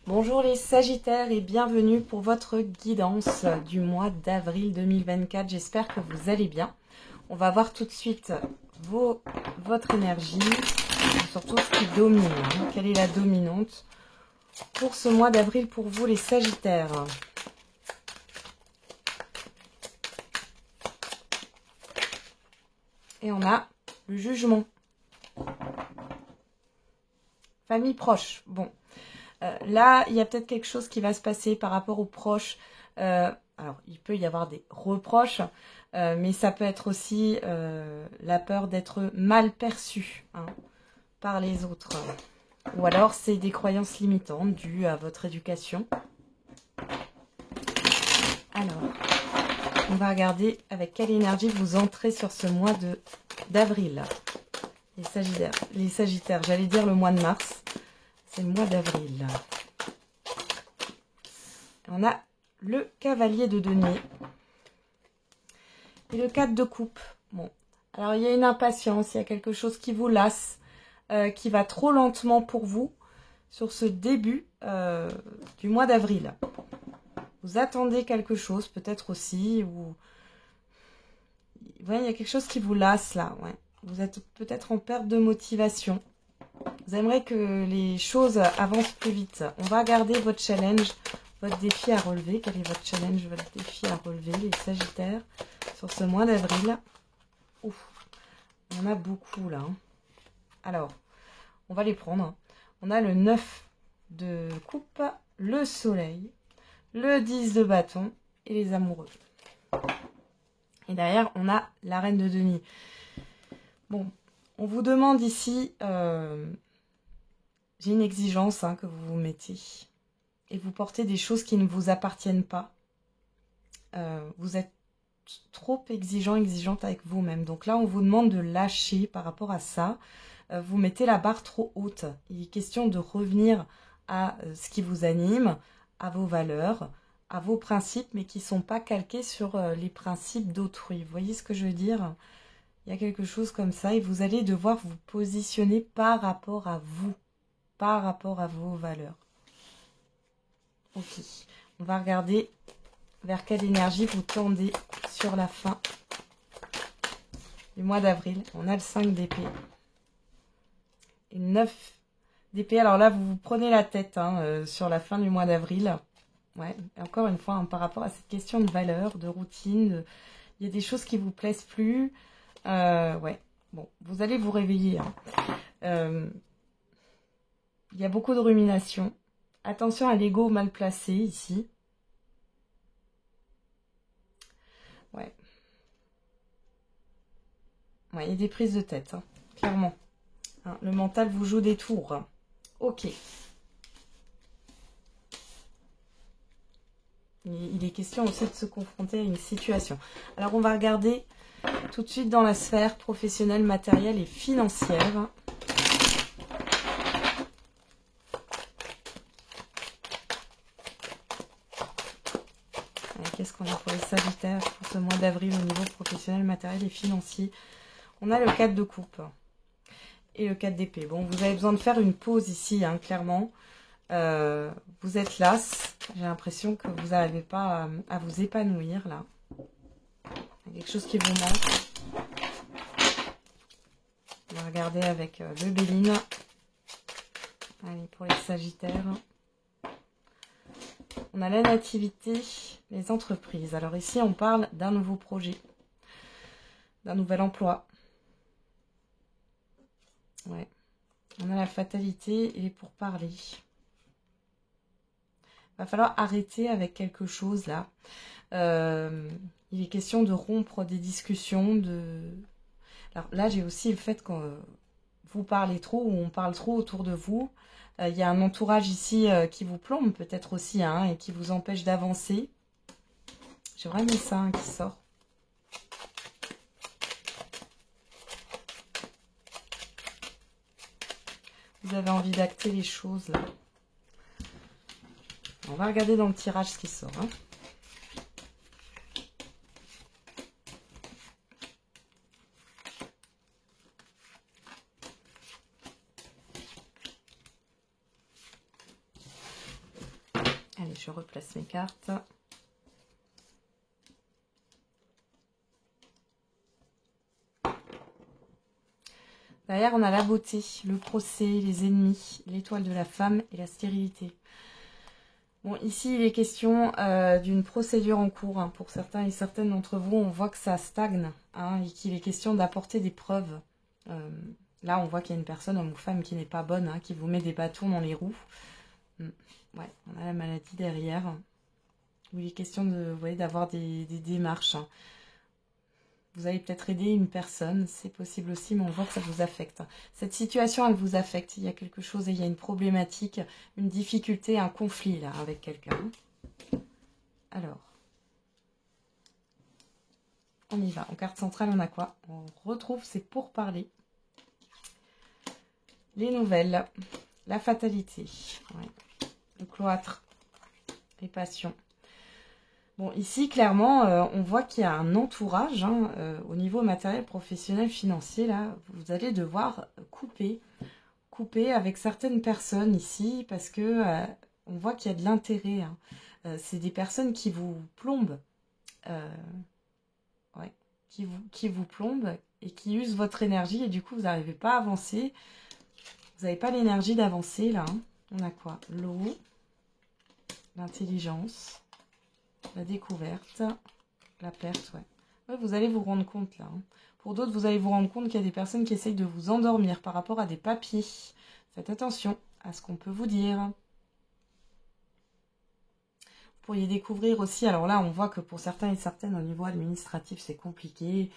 Bonjour les Sagittaires et bienvenue pour votre guidance du mois d'avril 2024. J'espère que vous allez bien. On va voir tout de suite votre énergie, surtout ce qui domine. Quelle est la dominante pour ce mois d'avril pour vous les Sagittaires? Et on a le jugement. Famille proche. Bon. Là, il y a peut-être quelque chose qui va se passer par rapport aux proches. Alors, il peut y avoir des reproches, mais ça peut être aussi la peur d'être mal perçu par les autres. Ou alors, c'est des croyances limitantes dues à votre éducation. Alors, on va regarder avec quelle énergie vous entrez sur ce mois d'avril. Les Sagittaires, j'allais dire le mois de mars. C'est le mois d'avril. On a le cavalier de denier et le 4 de coupe. Bon, alors il y a une impatience, il y a quelque chose qui vous lasse, qui va trop lentement pour vous sur ce début du mois d'avril. Vous attendez quelque chose peut-être aussi, ou ouais, il y a quelque chose qui vous lasse là. Ouais. Vous êtes peut-être en perte de motivation. Vous aimeriez que les choses avancent plus vite. On va regarder votre challenge, votre défi à relever. Quel est votre challenge, votre défi à relever, les Sagittaires, sur ce mois d'avril? Ouf, il y en a beaucoup là. Alors, on va les prendre. On a le 9 de coupe, le soleil, le 10 de bâton et les amoureux. Et derrière, on a la reine de denier. Bon, on vous demande ici... j'ai une exigence que vous vous mettez. Et vous portez des choses qui ne vous appartiennent pas. Vous êtes trop exigeante avec vous-même. Donc là, on vous demande de lâcher par rapport à ça. Vous mettez la barre trop haute. Il est question de revenir à ce qui vous anime, à vos valeurs, à vos principes, mais qui ne sont pas calqués sur les principes d'autrui. Vous voyez ce que je veux dire? Il y a quelque chose comme ça et vous allez devoir vous positionner par rapport à vous, par rapport à vos valeurs. Ok, on va regarder vers quelle énergie vous tendez sur la fin du mois d'avril. On a le 5 d'épée et le 9 d'épée. Alors là, vous vous prenez la tête sur la fin du mois d'avril. Ouais, et encore une fois, par rapport à cette question de valeur, de routine, il y a des choses qui vous plaisent plus. Ouais, bon, vous allez vous réveiller. Il y a beaucoup de rumination. Attention à l'ego mal placé ici. Ouais. Ouais, il y a des prises de tête, clairement. Le mental vous joue des tours. Ok. Il est question aussi de se confronter à une situation. Alors, on va regarder tout de suite dans la sphère professionnelle, matérielle et financière. Qu'est-ce qu'on a pour les Sagittaires pour ce mois d'avril au niveau professionnel, matériel et financier? On a le 4 de coupe et le 4 d'épée. Bon, vous avez besoin de faire une pause ici, clairement. Vous êtes lasse. J'ai l'impression que vous n'arrivez pas à vous épanouir, là. Il y a quelque chose qui vous manque. On va regarder avec le Béline. Allez, pour les Sagittaires. On a la nativité, les entreprises. Alors ici, on parle d'un nouveau projet, d'un nouvel emploi. Ouais. On a la fatalité et les pourparlers. Il va falloir arrêter avec quelque chose là. Il est question de rompre des discussions. Alors là, j'ai aussi le fait que vous parlez trop ou on parle trop autour de vous. Il y a un entourage ici qui vous plombe peut-être aussi et qui vous empêche d'avancer. J'ai vraiment ça qui sort. Vous avez envie d'acter les choses là. On va regarder dans le tirage ce qui sort. Allez, je replace mes cartes. Derrière, on a la beauté, le procès, les ennemis, l'étoile de la femme et la stérilité. Bon, ici, il est question d'une procédure en cours. Hein. Pour certains et certaines d'entre vous, on voit que ça stagne hein, et qu'il est question d'apporter des preuves. Là, on voit qu'il y a une personne, homme ou femme, qui n'est pas bonne, hein, qui vous met des bâtons dans les roues. Ouais, on a la maladie derrière. Où il est question de, vous voyez, d'avoir des démarches. Hein. Vous allez peut-être aider une personne, c'est possible aussi, mais on voit que ça vous affecte. Cette situation, elle vous affecte. Il y a quelque chose, il y a une problématique, une difficulté, un conflit là avec quelqu'un. Alors, on y va. En carte centrale, on a quoi? On retrouve ces pourparlers. Les nouvelles, la fatalité, ouais. Le cloître, les passions. Bon, ici, clairement, on voit qu'il y a un entourage hein, au niveau matériel, professionnel, financier. Là, vous allez devoir couper avec certaines personnes ici parce que on voit qu'il y a de l'intérêt. Hein. C'est des personnes qui vous plombent, ouais, qui vous plombent et qui usent votre énergie et du coup, vous n'arrivez pas à avancer. Vous n'avez pas l'énergie d'avancer là. Hein. On a quoi? L'eau, l'intelligence. La découverte, la perte, ouais. Ouais, vous allez vous rendre compte là. Hein. Pour d'autres, vous allez vous rendre compte qu'il y a des personnes qui essayent de vous endormir par rapport à des papiers. Faites attention à ce qu'on peut vous dire. Vous pourriez découvrir aussi, alors là, on voit que pour certains et certaines, au niveau administratif, c'est compliqué.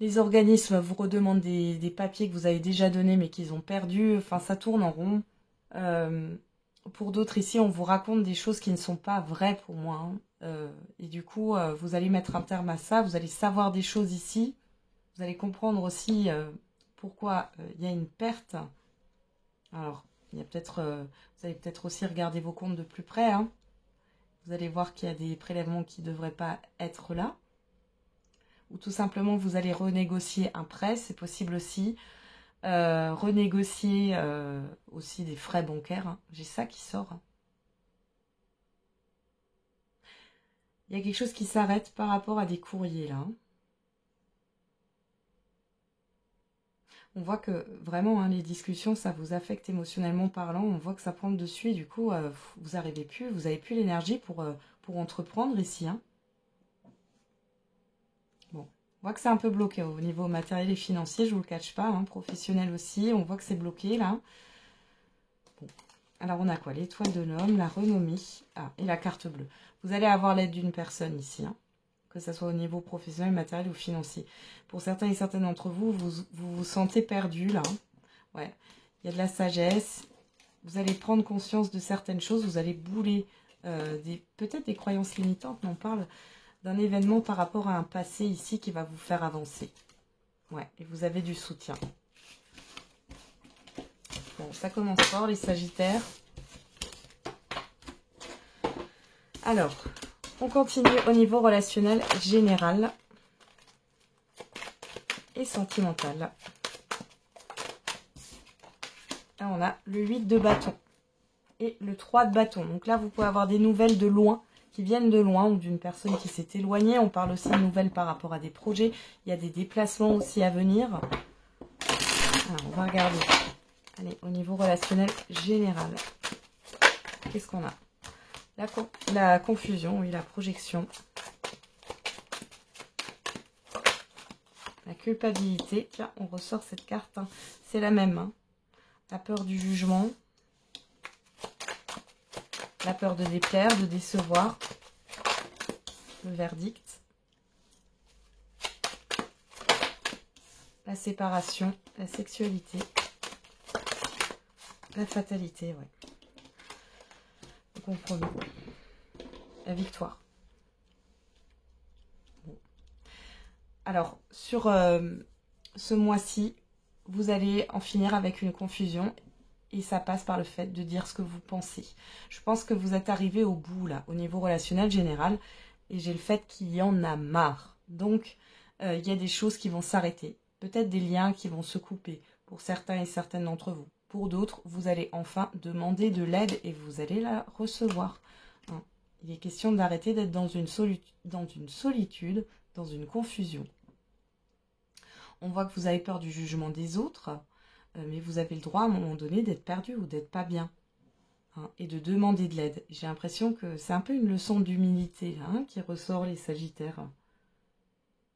Les organismes vous redemandent des papiers que vous avez déjà donnés mais qu'ils ont perdus. Enfin, ça tourne en rond. Pour d'autres ici, on vous raconte des choses qui ne sont pas vraies pour moi. Hein. Et du coup, vous allez mettre un terme à ça. Vous allez savoir des choses ici. Vous allez comprendre aussi pourquoi il y a une perte. Alors, il y a peut-être, vous allez peut-être aussi regarder vos comptes de plus près. Hein. Vous allez voir qu'il y a des prélèvements qui ne devraient pas être là. Ou tout simplement, vous allez renégocier un prêt. C'est possible aussi. Renégocier aussi des frais bancaires. Hein. J'ai ça qui sort. Hein. Il y a quelque chose qui s'arrête par rapport à des courriers là. Hein. On voit que vraiment hein, les discussions, ça vous affecte émotionnellement parlant. On voit que ça prend le dessus et du coup, vous n'arrivez plus, vous n'avez plus l'énergie pour entreprendre ici. Hein. Bon. On voit que c'est un peu bloqué au niveau matériel et financier, je ne vous le cache pas, hein, professionnel aussi, on voit que c'est bloqué là. Bon. Alors on a quoi? L'étoile de l'homme, la renommée et la carte bleue. Vous allez avoir l'aide d'une personne ici, hein, que ce soit au niveau professionnel, matériel ou financier. Pour certains et certaines d'entre vous, vous sentez perdu là. Hein. Ouais. Il y a de la sagesse, vous allez prendre conscience de certaines choses, vous allez bouler peut-être des croyances limitantes, mais on parle d'un événement par rapport à un passé ici qui va vous faire avancer. Ouais, et vous avez du soutien. Bon, ça commence fort, les Sagittaires. Alors, on continue au niveau relationnel général et sentimental. Là, on a le 8 de bâton et le 3 de bâton. Donc là, vous pouvez avoir des nouvelles de loin, qui viennent de loin ou d'une personne qui s'est éloignée. On parle aussi de nouvelles par rapport à des projets. Il y a des déplacements aussi à venir. Alors, on va regarder. Allez, au niveau relationnel général. Qu'est-ce qu'on a? La confusion, oui, la projection. La culpabilité. Tiens, on ressort cette carte. Hein. C'est la même. Hein. La peur du jugement. La peur de déplaire, de décevoir. Le verdict. La séparation. La sexualité. La fatalité, ouais. Le compromis. La victoire. Bon. Alors, sur ce mois-ci, vous allez en finir avec une confusion. Et ça passe par le fait de dire ce que vous pensez. Je pense que vous êtes arrivé au bout, là, au niveau relationnel général. Et j'ai le fait qu'il y en a marre. Donc, il y a des choses qui vont s'arrêter. Peut-être des liens qui vont se couper pour certains et certaines d'entre vous. Pour d'autres, vous allez enfin demander de l'aide et vous allez la recevoir. Il est question d'arrêter d'être dans une solitude, dans une confusion. On voit que vous avez peur du jugement des autres, mais vous avez le droit à un moment donné d'être perdu ou d'être pas bien. Hein, et de demander de l'aide. J'ai l'impression que c'est un peu une leçon d'humilité hein, qui ressort les Sagittaires.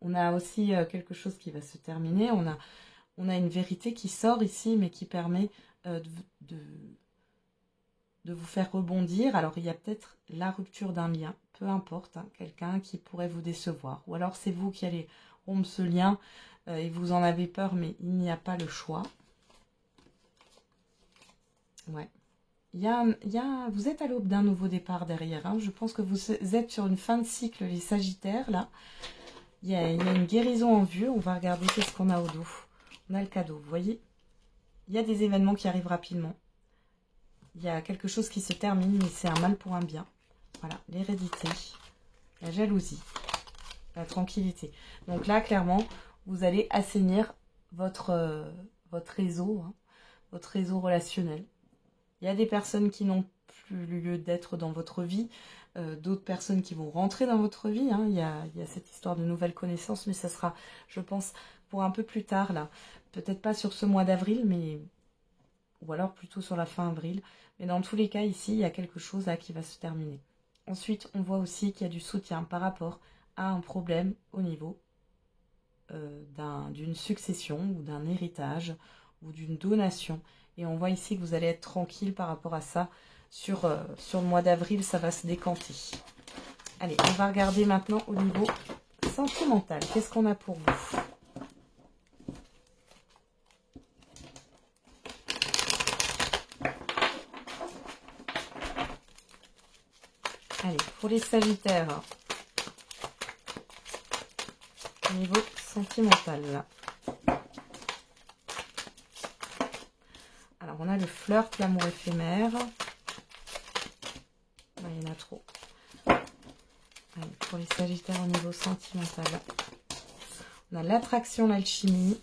On a aussi quelque chose qui va se terminer. On a une vérité qui sort ici, mais qui permet de vous faire rebondir. Alors, il y a peut-être la rupture d'un lien, peu importe, hein, quelqu'un qui pourrait vous décevoir. Ou alors, c'est vous qui allez rompre ce lien et vous en avez peur, mais il n'y a pas le choix. Ouais. Vous êtes à l'aube d'un nouveau départ derrière. Hein. Je pense que vous êtes sur une fin de cycle, les Sagittaires, là. Il y a une guérison en vue. On va regarder qu'est-ce qu'on a au dos. On a le cadeau, vous voyez. Il y a des événements qui arrivent rapidement. Il y a quelque chose qui se termine, mais c'est un mal pour un bien. Voilà, l'hérédité, la jalousie, la tranquillité. Donc là, clairement, vous allez assainir votre réseau, hein, votre réseau relationnel. Il y a des personnes qui n'ont plus lieu d'être dans votre vie, d'autres personnes qui vont rentrer dans votre vie. Hein. Il y a cette histoire de nouvelles connaissances, mais ça sera, je pense, pour un peu plus tard, là. Peut-être pas sur ce mois d'avril, mais ou alors plutôt sur la fin avril. Mais dans tous les cas, ici, il y a quelque chose là qui va se terminer. Ensuite, on voit aussi qu'il y a du soutien par rapport à un problème au niveau d'une succession ou d'un héritage ou d'une donation. Et on voit ici que vous allez être tranquille par rapport à ça. Sur le mois d'avril, ça va se décanter. Allez, on va regarder maintenant au niveau sentimental. Qu'est-ce qu'on a pour vous ? Allez, pour les Sagittaires, au niveau sentimental, là. Alors, on a le flirt, l'amour éphémère. Il y en a trop. Allez, pour les Sagittaires au niveau sentimental, on a l'attraction, l'alchimie.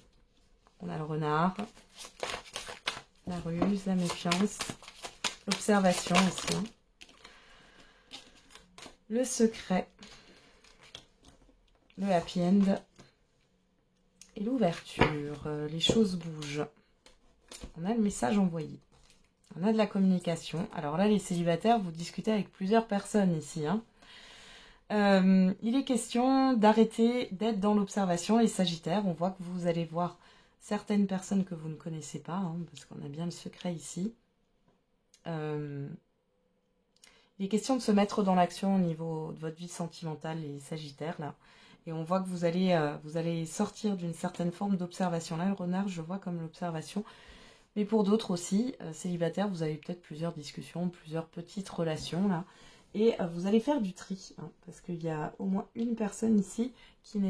On a le renard, la ruse, la méfiance, l'observation aussi. Hein. Le secret, le happy end et l'ouverture. Les choses bougent. On a le message envoyé. On a de la communication. Alors là, les célibataires, vous discutez avec plusieurs personnes ici. Hein. Il est question d'arrêter d'être dans l'observation, les Sagittaires. On voit que vous allez voir certaines personnes que vous ne connaissez pas, hein, parce qu'on a bien le secret ici. Il est question de se mettre dans l'action au niveau de votre vie sentimentale, les Sagittaires, là. Et on voit que vous allez sortir d'une certaine forme d'observation. Là, le renard, je vois comme l'observation. Mais pour d'autres aussi, célibataires, vous avez peut-être plusieurs discussions, plusieurs petites relations, là. Et vous allez faire du tri, hein, parce qu'il y a au moins une personne ici qui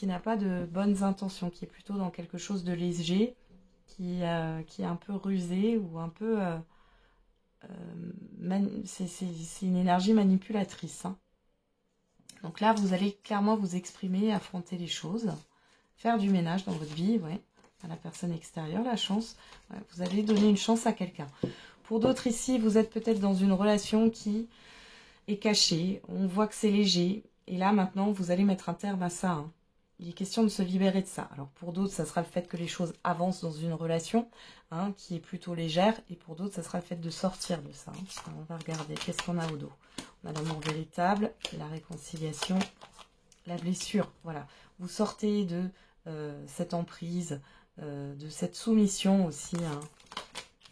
n'a pas de bonnes intentions, qui est plutôt dans quelque chose de léger, qui est un peu rusé ou un peu... c'est une énergie manipulatrice. Hein. Donc là, vous allez clairement vous exprimer, affronter les choses, faire du ménage dans votre vie, ouais, à la personne extérieure, la chance. Ouais, vous allez donner une chance à quelqu'un. Pour d'autres ici, vous êtes peut-être dans une relation qui est cachée. On voit que c'est léger. Et là, maintenant, vous allez mettre un terme à ça. Hein. Il est question de se libérer de ça. Alors pour d'autres, ça sera le fait que les choses avancent dans une relation hein, qui est plutôt légère. Et pour d'autres, ça sera le fait de sortir de ça. Hein. Alors, on va regarder. Qu'est-ce qu'on a au dos? On a l'amour véritable, la réconciliation, la blessure. Voilà. Vous sortez de cette emprise, de cette soumission aussi. Hein.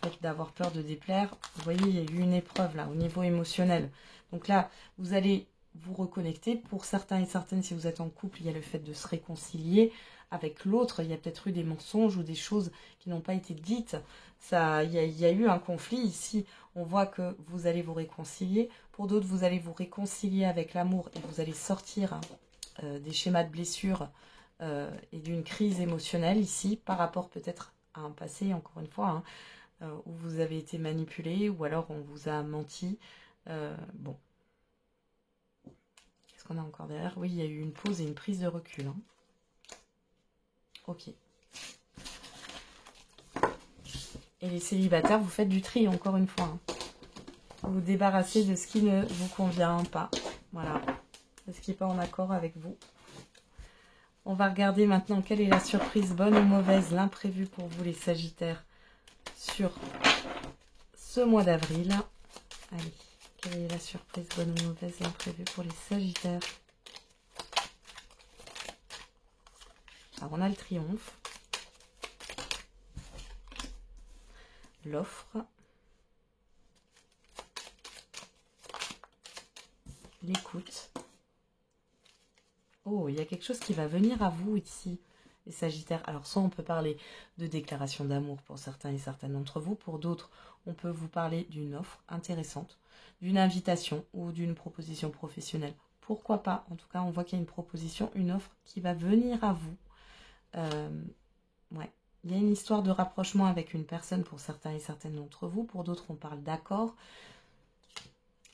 Le fait d'avoir peur de déplaire. Vous voyez, il y a eu une épreuve là au niveau émotionnel. Donc là, vous allez vous reconnecter. Pour certains et certaines, si vous êtes en couple, il y a le fait de se réconcilier avec l'autre. Il y a peut-être eu des mensonges ou des choses qui n'ont pas été dites. Il y a eu un conflit. Ici, on voit que vous allez vous réconcilier. Pour d'autres, vous allez vous réconcilier avec l'amour et vous allez sortir des schémas de blessures et d'une crise émotionnelle ici, par rapport peut-être à un passé, encore une fois, hein, où vous avez été manipulé ou alors on vous a menti. Bon. Qu'est-ce qu'on a encore derrière? Oui, il y a eu une pause et une prise de recul. Hein. Ok. Et les célibataires, vous faites du tri, encore une fois. Hein. Vous débarrasser de ce qui ne vous convient pas. Voilà. De ce qui n'est pas en accord avec vous. On va regarder maintenant quelle est la surprise, bonne ou mauvaise, l'imprévu pour vous les Sagittaires sur ce mois d'avril. Allez, quelle est la surprise, bonne ou mauvaise, l'imprévu pour les Sagittaires? Alors on a le triomphe, l'offre, l'écoute. Oh, il y a quelque chose qui va venir à vous ici, les Sagittaires. Alors, soit on peut parler de déclaration d'amour pour certains et certaines d'entre vous. Pour d'autres, on peut vous parler d'une offre intéressante, d'une invitation ou d'une proposition professionnelle. Pourquoi pas? En tout cas, on voit qu'il y a une proposition, une offre qui va venir à vous. Ouais. Il y a une histoire de rapprochement avec une personne pour certains et certaines d'entre vous. Pour d'autres, on parle d'accord.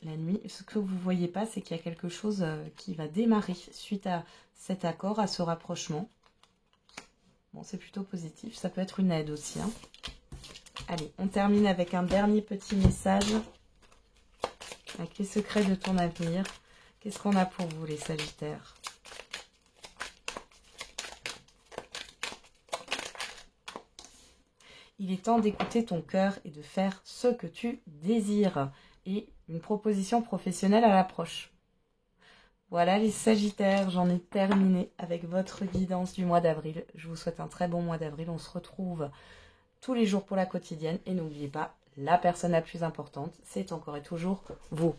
La nuit, ce que vous ne voyez pas, c'est qu'il y a quelque chose qui va démarrer suite à cet accord, à ce rapprochement. Bon, c'est plutôt positif. Ça peut être une aide aussi. Hein. Allez, on termine avec un dernier petit message. Avec les secrets de ton avenir. Qu'est-ce qu'on a pour vous, les Sagittaires? Il est temps d'écouter ton cœur et de faire ce que tu désires. Et une proposition professionnelle à l'approche. Voilà les Sagittaires, j'en ai terminé avec votre guidance du mois d'avril. Je vous souhaite un très bon mois d'avril. On se retrouve tous les jours pour la quotidienne. Et n'oubliez pas, la personne la plus importante, c'est encore et toujours vous.